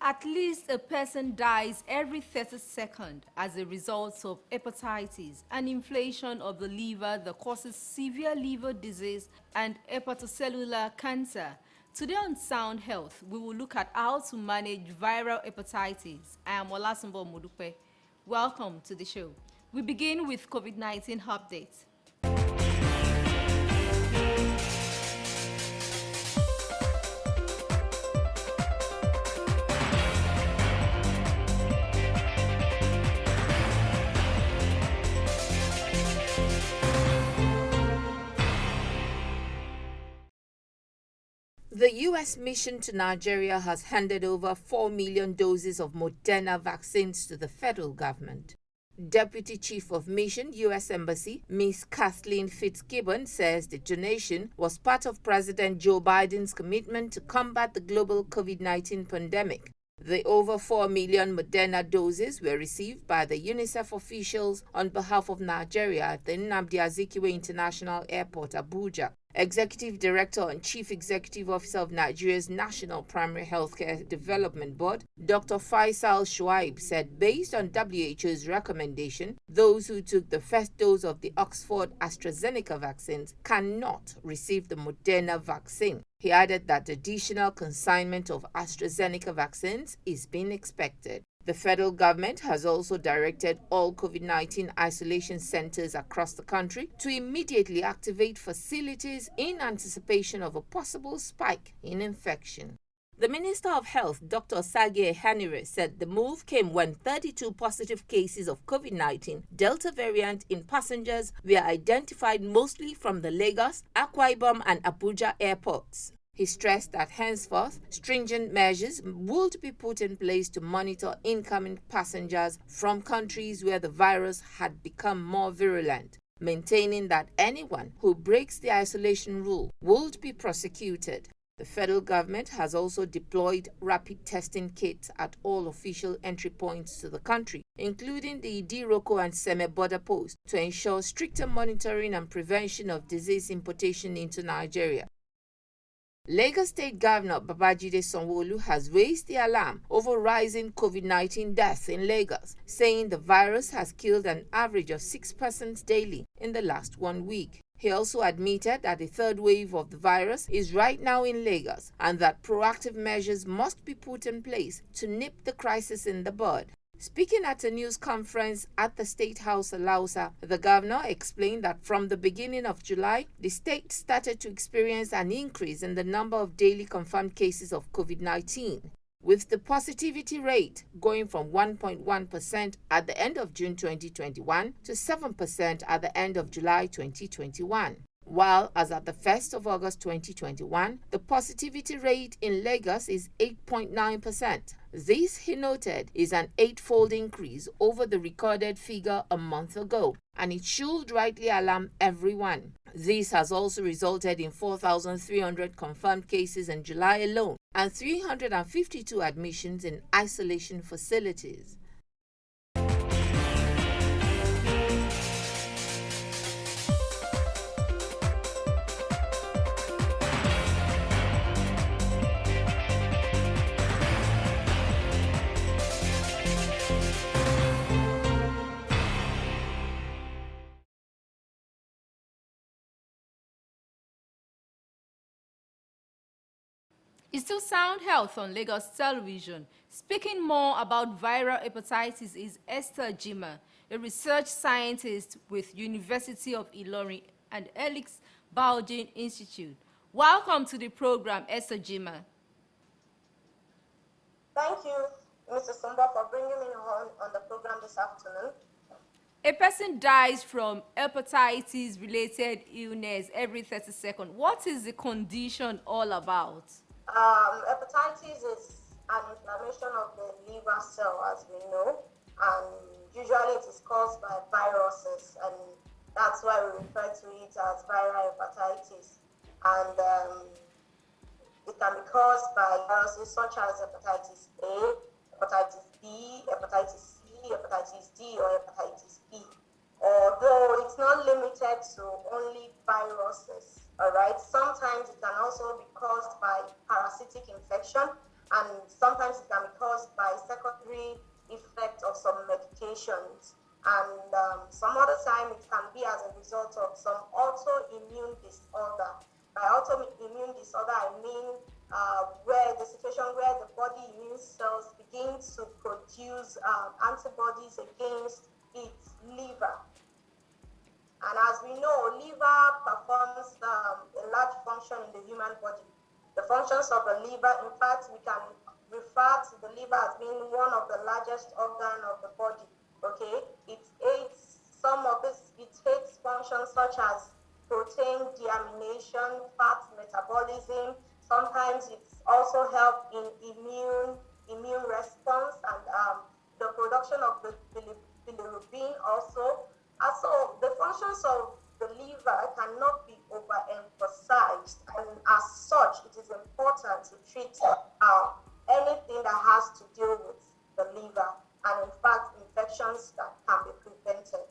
At least a person dies every 30 seconds as a result of hepatitis, an inflammation of the liver that causes severe liver disease and hepatocellular cancer. Today on Sound Health, we will look at how to manage viral hepatitis. I am Olasumbo Modupe. Welcome to the show. We begin with COVID-19 updates. The U.S. mission to Nigeria has handed over 4 million doses of Moderna vaccines to the federal government. Deputy Chief of Mission, U.S. Embassy, Ms. Kathleen Fitzgibbon, says the donation was part of President Joe Biden's commitment to combat the global COVID-19 pandemic. The over 4 million Moderna doses were received by the UNICEF officials on behalf of Nigeria at the Nnamdi Azikiwe International Airport, Abuja. Executive Director and Chief Executive Officer of Nigeria's National Primary Healthcare Development Board, Dr. Faisal Shuaib, said based on WHO's recommendation, those who took the first dose of the Oxford AstraZeneca vaccines cannot receive the Moderna vaccine. He added that additional consignment of AstraZeneca vaccines is being expected. The federal government has also directed all COVID-19 isolation centers across the country to immediately activate facilities in anticipation of a possible spike in infection. The Minister of Health, Dr. Sage Hanire, said the move came when 32 positive cases of COVID-19 Delta variant in passengers were identified mostly from the Lagos, Akwa Ibom and Abuja airports. He stressed that henceforth, stringent measures would be put in place to monitor incoming passengers from countries where the virus had become more virulent, maintaining that anyone who breaks the isolation rule would be prosecuted. The federal government has also deployed rapid testing kits at all official entry points to the country, including the Idiroko and Seme border posts, to ensure stricter monitoring and prevention of disease importation into Nigeria. Lagos State Governor Babajide Sanwo-Olu has raised the alarm over rising COVID-19 deaths in Lagos, saying the virus has killed an average of 6 persons daily in the last 1 week. He also admitted that the third wave of the virus is right now in Lagos and that proactive measures must be put in place to nip the crisis in the bud. Speaking at a news conference at the State House Alausa, the governor explained that from the beginning of July, the state started to experience an increase in the number of daily confirmed cases of COVID-19, with the positivity rate going from 1.1% at the end of June 2021 to 7% at the end of July 2021. While, as at the 1st of August 2021, the positivity rate in Lagos is 8.9%. This, he noted, is an 8-fold increase over the recorded figure a month ago, and it should rightly alarm everyone. This has also resulted in 4,300 confirmed cases in July alone and 352 admissions in isolation facilities. It's still Sound Health on Lagos Television. Speaking more about viral hepatitis is Esther Jima, a research scientist with University of Ilorin and Helix Biogene Institute. Welcome to the program, Esther Jima. Thank you, Mr. Sumba, for bringing me on the program this afternoon. A person dies from hepatitis-related illness every 30 seconds. What is the condition all about? Hepatitis is an inflammation of the liver cell, as we know, and usually it is caused by viruses, and that's why we refer to it as viral hepatitis. And it can be caused by viruses such as hepatitis A, hepatitis B, hepatitis C, hepatitis D, or hepatitis B. Although it's not limited to only viruses, all right? Sometimes it can also be caused by parasitic infection, and sometimes it can be caused by secondary effect of some medications, and some other time it can be as a result of some autoimmune disorder. By autoimmune disorder, I mean where the situation where the body immune cells begin to produce antibodies against its liver. And as we know, liver performs a large function in the human body. The functions of the liver, in fact, we can refer to the liver as being one of the largest organ of the body. Okay, it aids some of its functions such as protein deamination, fat metabolism. Sometimes it's also help in immune response and the production of the bilirubin also. So the functions of the liver cannot be overemphasized, and as such, it is important to treat anything that has to do with the liver, and in fact, infections that can be prevented.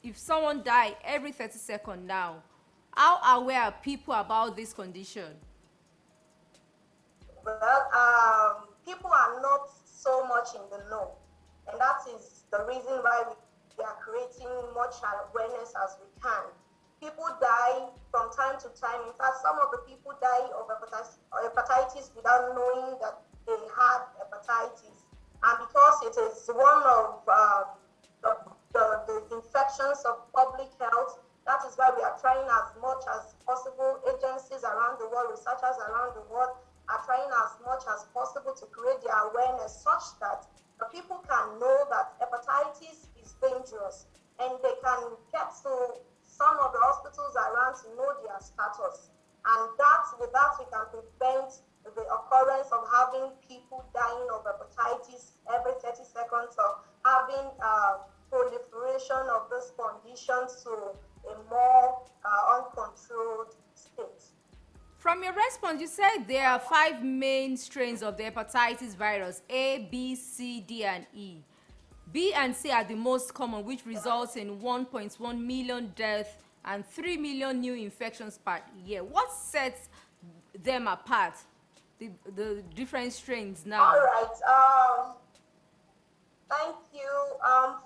If someone die every 30 seconds now, how aware are people about this condition? Well, people are not so much in the know, and that is the reason why we are creating much awareness as we can. People die from time to time. In fact, some of the people die of hepatitis without knowing that they had hepatitis, and because it is one of the infections of public health, that is why we are trying as much as possible. Agencies around the world, researchers around the world are trying as much as possible to create the awareness such that the people can know that hepatitis is dangerous, and they can get to some of the hospitals around to know their status. And with that, we can prevent the occurrence of having people dying of hepatitis every 30 seconds, or having proliferation of this condition to a more uncontrolled state. From your response, you said there are 5 main strains of the hepatitis virus: A, B, C, D, and E. B and C are the most common, which results in 1.1 million deaths and 3 million new infections per year. What sets them apart, the different strains now? All right. Thank you.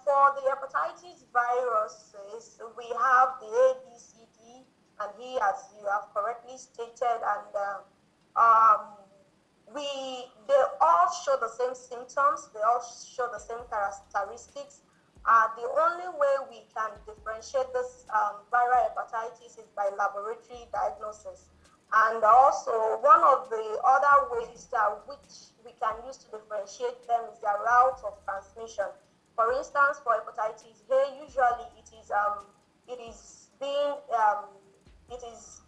For the hepatitis viruses, we have the A, B, C, D, and E, as you have correctly stated, and they all show the same symptoms. They all show the same characteristics. The only way we can differentiate this viral hepatitis is by laboratory diagnosis. And also, one of the other ways which we can use to differentiate them is their route of transmission. For instance, for hepatitis A, usually it is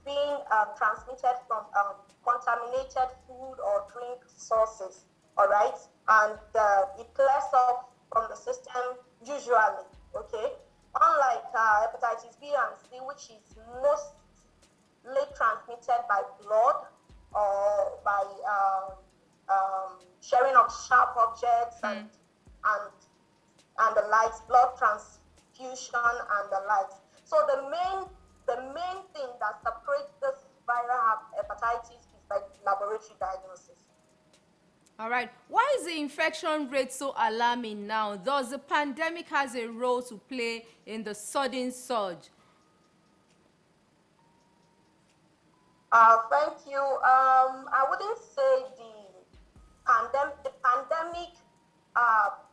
being transmitted from contaminated food or drink sources. All right, and it clears up from the system usually. Okay, unlike hepatitis B and C, which is mostly transmitted by blood or by sharing of sharp objects and the likes, blood transfusion and the likes. So the main thing that separates this viral hepatitis is by laboratory diagnosis. All right. Why is the infection rate so alarming now? Does the pandemic has a role to play in the sudden surge? Thank you. I wouldn't say the pandemic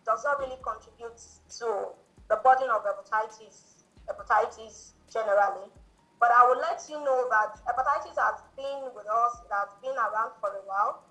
does not really contribute to the burden of hepatitis generally. But I will let you know that hepatitis has been with us, it has been around for a while.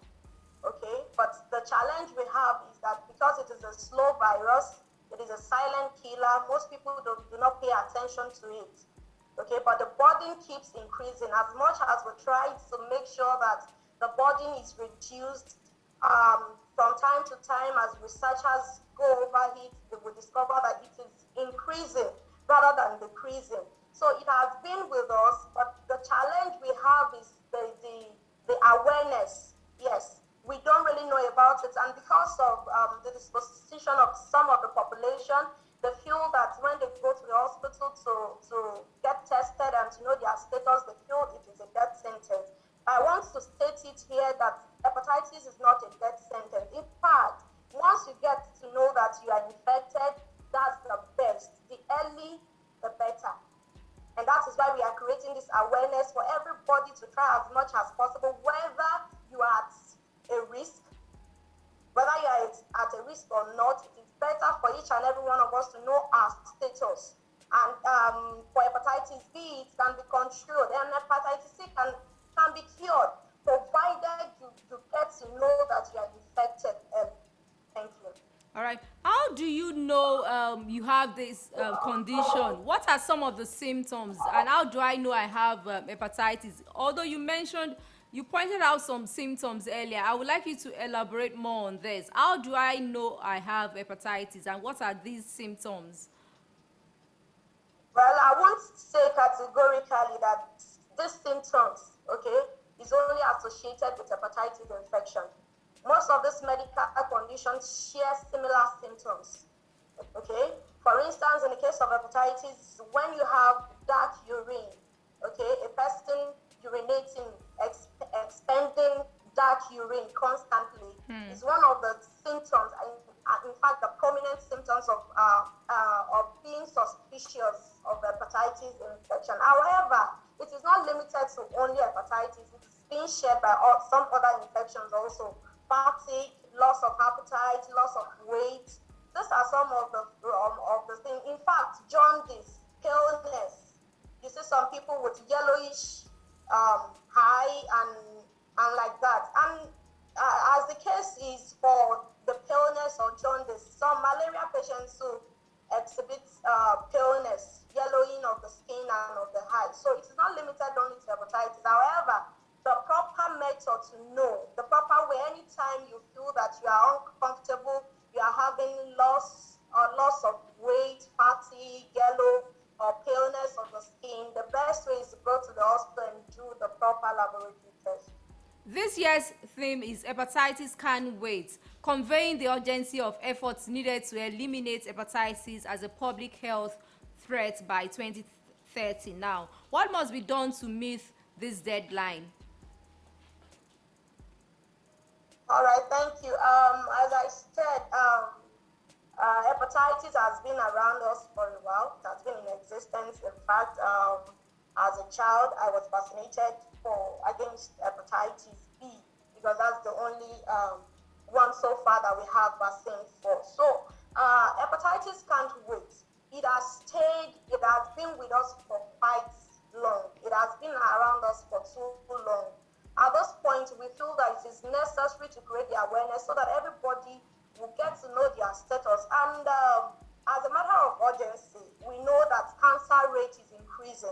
Okay, but the challenge we have is that because it is a slow virus, it is a silent killer, most people do not pay attention to it. Okay, but the burden keeps increasing. As much as we try to make sure that the burden is reduced, from time to time, as researchers go over it, they will discover that it is increasing rather than decreasing. So it has been with us, but the challenge we have is the awareness. Yes, we don't really know about it, and because of the disposition of some of the population, they feel that when they go to the hospital to get tested and to know their status, they feel it is a death sentence. I want to state it here that hepatitis is not a And that is why we are creating this awareness for everybody to try as much as possible, whether you are at a risk, whether you are at a risk or not. It is better for each and every one of us to know our status. And for hepatitis B, it can be controlled, and hepatitis C can be cured, provided you get to know that you are infected. Thank you. All right. How do you know you have this condition? What are some of the symptoms? And how do I know I have hepatitis? Although you pointed out some symptoms earlier, I would like you to elaborate more on this. How do I know I have hepatitis, and what are these symptoms? Well, I won't say categorically that these symptoms, okay, is only associated with hepatitis infection. Most of these medical conditions share similar symptoms, okay? For instance, in the case of hepatitis, when you have dark urine, okay, a person urinating, expending dark urine constantly is one of the symptoms, in fact, the prominent symptoms of being suspicious of hepatitis infection. However, it is not limited to only hepatitis. It is being shared by some other infections also. Fatigue, loss of appetite, loss of weight. These are some of the things. In fact, jaundice, paleness. You see some people with yellowish eye and like that. And as the case is for the paleness or jaundice, some malaria patients too exhibit paleness, yellowing of the skin and of the eye. So it is not limited only to hepatitis. However, the proper method to know, the proper way, anytime you feel that you are uncomfortable, you are having loss of weight, fatigue, yellow, or paleness of the skin, the best way is to go to the hospital and do the proper laboratory test. This year's theme is Hepatitis Can't Wait, conveying the urgency of efforts needed to eliminate hepatitis as a public health threat by 2030. Now, what must be done to meet this deadline? All right, thank you. As I said, hepatitis has been around us for a while. It has been in existence. In fact, as a child, I was vaccinated against hepatitis B because that's the only one so far that we have vaccine for. So, hepatitis can't wait. It has been with us for quite long. It has been around us for too long. At this point, we feel that it is necessary to create the awareness so that everybody will get to know their status. And as a matter of urgency, we know that cancer rate is increasing.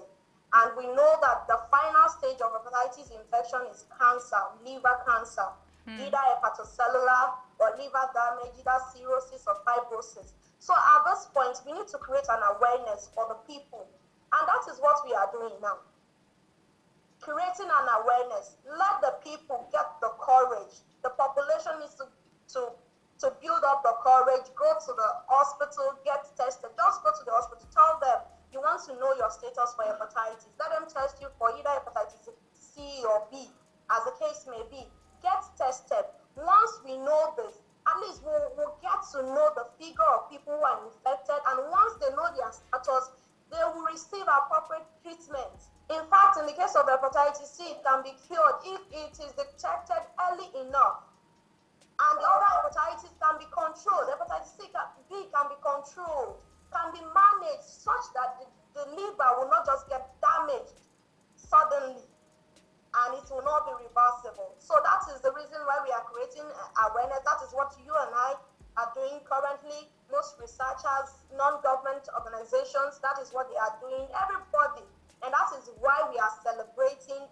And we know that the final stage of hepatitis infection is cancer, liver cancer, either hepatocellular or liver damage, either cirrhosis or fibrosis. So at this point, we need to create an awareness for the people. And that is what we are doing now. Creating an awareness. Let the people get the courage. The population needs to build up the courage. Go to the hospital, get tested. Just go to the hospital. Tell them you want to know your status for hepatitis. Let them test you for either hepatitis C or B, as the case may be. Get tested. Once we know this, at least we'll get to know the figure of people who are infected. And once they know their status, they will receive appropriate treatment. In fact, in the case of hepatitis C, it can be cured if it is detected early enough. And the other hepatitis can be controlled. Hepatitis B can be controlled, can be managed such that the liver will not just get damaged suddenly and it will not be reversible. So that is the reason why we are creating awareness. That is what you and I are doing currently. Most researchers, non-government organizations, that is what they are doing. Everybody. And that is why we are celebrating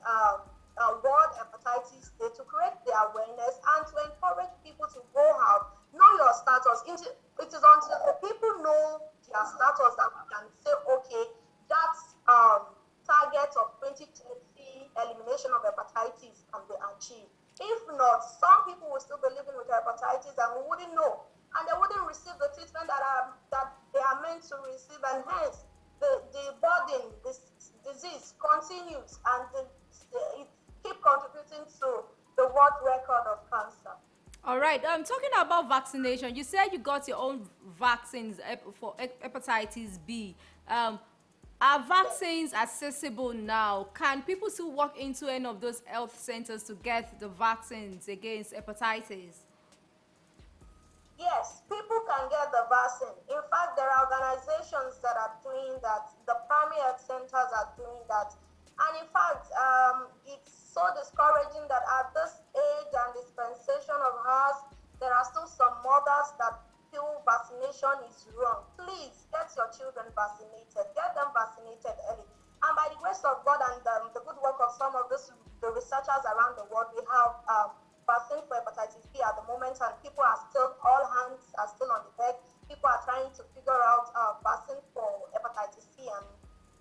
World Hepatitis Day, to create the awareness and to encourage people to go out, know your status. It is until the people know their status that we can say, okay, that's target of 2030 elimination of hepatitis can be achieved. If not, some people will still be living with hepatitis and we wouldn't know, and they wouldn't receive the treatment that they are meant to receive, and hence the burden, this disease continues, and it keep contributing to the world record of cancer. All right. Talking about vaccination, you said you got your own vaccines for hepatitis B. Are vaccines accessible now? Can people still walk into any of those health centers to get the vaccines against hepatitis? Yes, people can get the vaccine. In fact, there are organizations that are doing that. The primary health centers are doing that. And in fact, it's so discouraging that at this age and dispensation of ours, there are still some mothers that feel vaccination is wrong. Please get your children vaccinated. Get them vaccinated early. And by the grace of God and the good work of some of the researchers around the world, we have vaccine for hepatitis B at the moment, and people are still, all hands are still on the deck. People are trying to figure out vaccine for hepatitis C and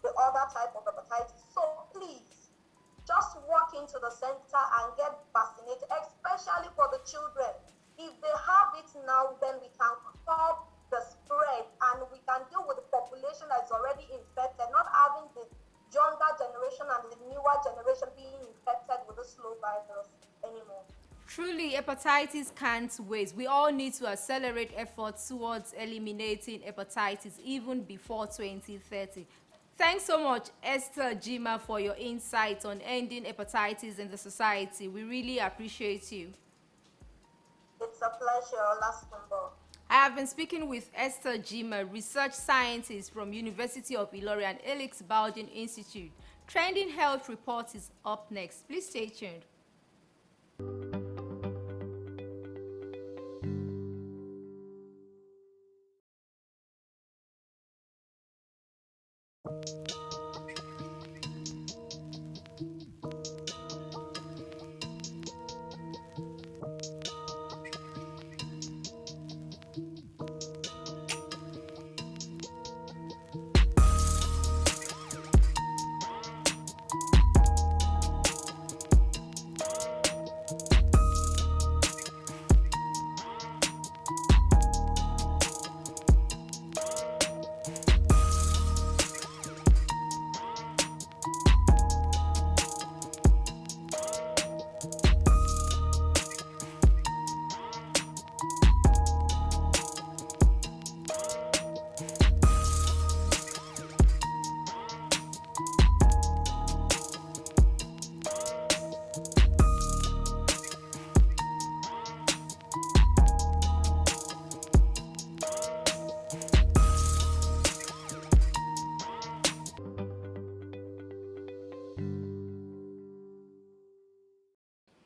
the other type of hepatitis. So please, just walk into the center and get vaccinated, especially for the children. If they have it now, then we can curb the spread and we can deal with the population that's already infected, not having the younger generation and the newer generation being infected with the slow virus anymore. Truly, hepatitis can't wait. We all need to accelerate efforts towards eliminating hepatitis even before 2030. Thanks so much, Esther Jima, for your insights on ending hepatitis in the society. We really appreciate you. It's a pleasure, Olasumbo. I have been speaking with Esther Jima, research scientist from University of Ilorin and Elix Baldwin Institute. Trending Health Report is up next. Please stay tuned.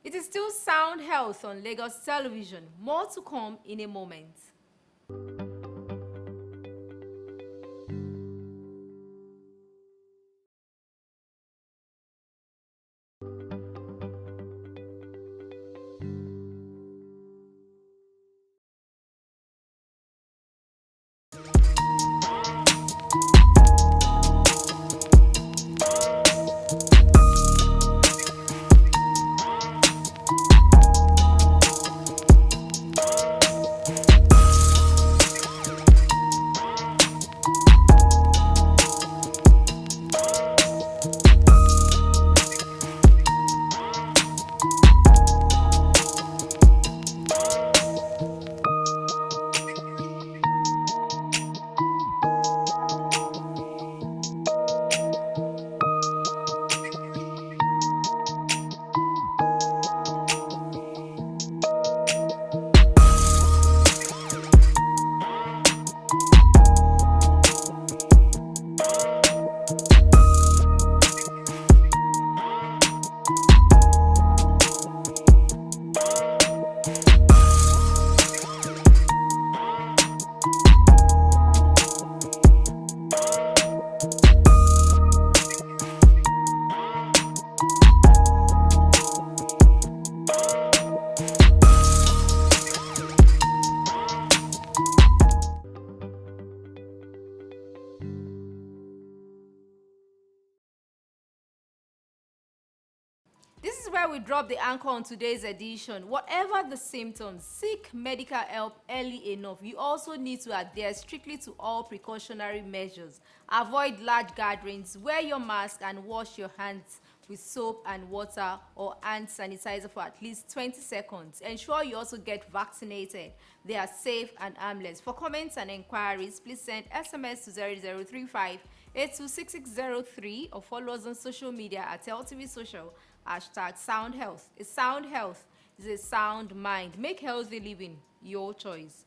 It is still Sound Health on Lagos Television. More to come in a moment. This is where we drop the anchor on today's edition. Whatever the symptoms, seek medical help early enough. You also need to adhere strictly to all precautionary measures. Avoid large gatherings, wear your mask and wash your hands with soap and water or hand sanitizer for at least 20 seconds. Ensure you also get vaccinated. They are safe and harmless. For comments and inquiries, please send SMS to 0035 826603 or follow us on social media at LTV Social, hashtag Soundhealth. A sound health is a sound mind. Make healthy living your choice.